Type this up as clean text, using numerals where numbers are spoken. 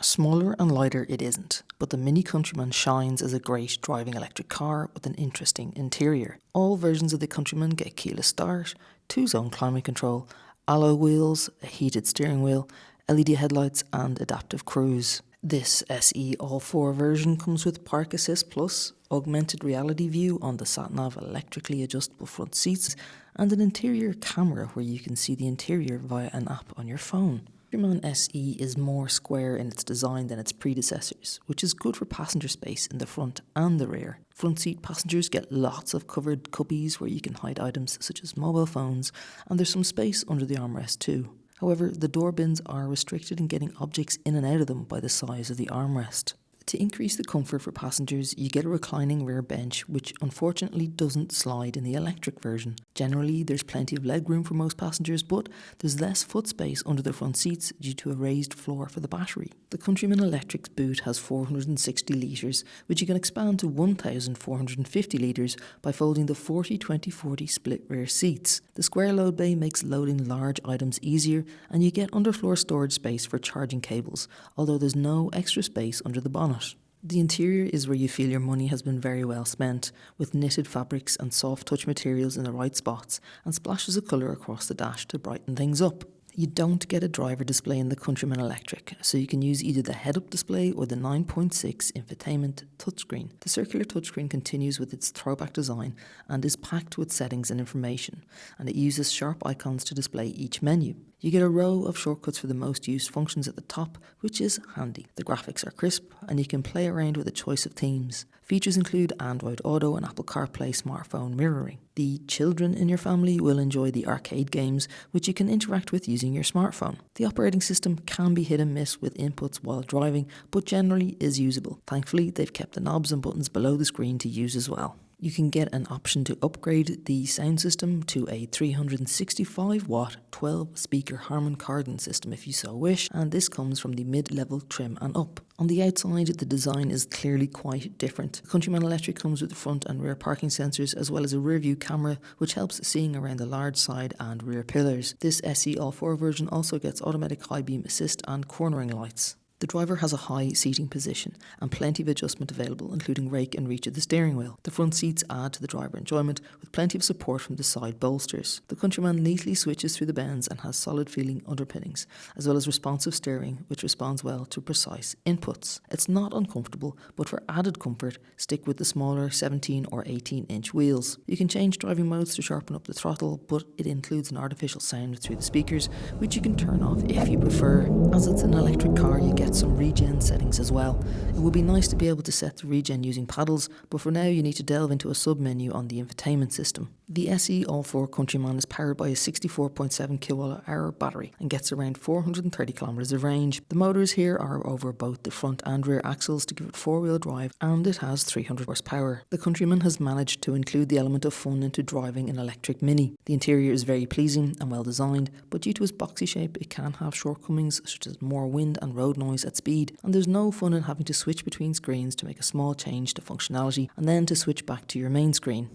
Smaller and lighter it isn't, but the Mini Countryman shines as a great driving electric car with an interesting interior. All versions of the Countryman get keyless start, 2-zone climate control, alloy wheels, a heated steering wheel, LED headlights and adaptive cruise. This SE ALL4 version comes with Park Assist Plus, augmented reality view on the sat-nav electrically adjustable front seats, and an interior camera where you can see the interior via an app on your phone. Countryman SE is more square in its design than its predecessors, which is good for passenger space in the front and the rear. Front seat passengers get lots of covered cubbies where you can hide items such as mobile phones, and there's some space under the armrest too. However, the door bins are restricted in getting objects in and out of them by the size of the armrest. To increase the comfort for passengers, you get a reclining rear bench, which unfortunately doesn't slide in the electric version. Generally, there's plenty of legroom for most passengers, but there's less foot space under the front seats due to a raised floor for the battery. The Countryman Electric's boot has 460 litres, which you can expand to 1,450 litres by folding the 40-20-40 split rear seats. The square load bay makes loading large items easier, and you get underfloor storage space for charging cables, although there's no extra space under the bonnet. The interior is where you feel your money has been very well spent, with knitted fabrics and soft touch materials in the right spots and splashes of colour across the dash to brighten things up. You don't get a driver display in the Countryman Electric, so you can use either the head-up display or the 9.6 infotainment touchscreen. The circular touchscreen continues with its throwback design and is packed with settings and information, and it uses sharp icons to display each menu. You get a row of shortcuts for the most used functions at the top, which is handy. The graphics are crisp and you can play around with a choice of themes. Features include Android Auto and Apple CarPlay smartphone mirroring. The children in your family will enjoy the arcade games, which you can interact with using your smartphone. The operating system can be hit and miss with inputs while driving, but generally is usable. Thankfully, they've kept the knobs and buttons below the screen to use as well. You can get an option to upgrade the sound system to a 365-watt 12-speaker Harman Kardon system if you so wish, and this comes from the mid-level trim and up. On the outside, the design is clearly quite different. The Countryman Electric comes with the front and rear parking sensors as well as a rear view camera which helps seeing around the large side and rear pillars. This SE ALL4 version also gets automatic high beam assist and cornering lights. The driver has a high seating position and plenty of adjustment available, including rake and reach of the steering wheel. The front seats add to the driver enjoyment with plenty of support from the side bolsters. The Countryman neatly switches through the bends and has solid feeling underpinnings, as well as responsive steering which responds well to precise inputs. It's not uncomfortable, but for added comfort, stick with the smaller 17 or 18-inch wheels. You can change driving modes to sharpen up the throttle, but it includes an artificial sound through the speakers, which you can turn off if you prefer. As it's an electric car, you get some regen settings as well. It would be nice to be able to set the regen using paddles, but for now you need to delve into a sub-menu on the infotainment system. The SE ALL4 Countryman is powered by a 64.7 kWh battery and gets around 430 kilometers of range. The motors here are over both the front and rear axles to give it 4-wheel drive, and it has 300 horsepower. The Countryman has managed to include the element of fun into driving an electric Mini. The interior is very pleasing and well designed, but due to its boxy shape it can have shortcomings such as more wind and road noise at speed, and there's no fun in having to switch between screens to make a small change to functionality and then to switch back to your main screen.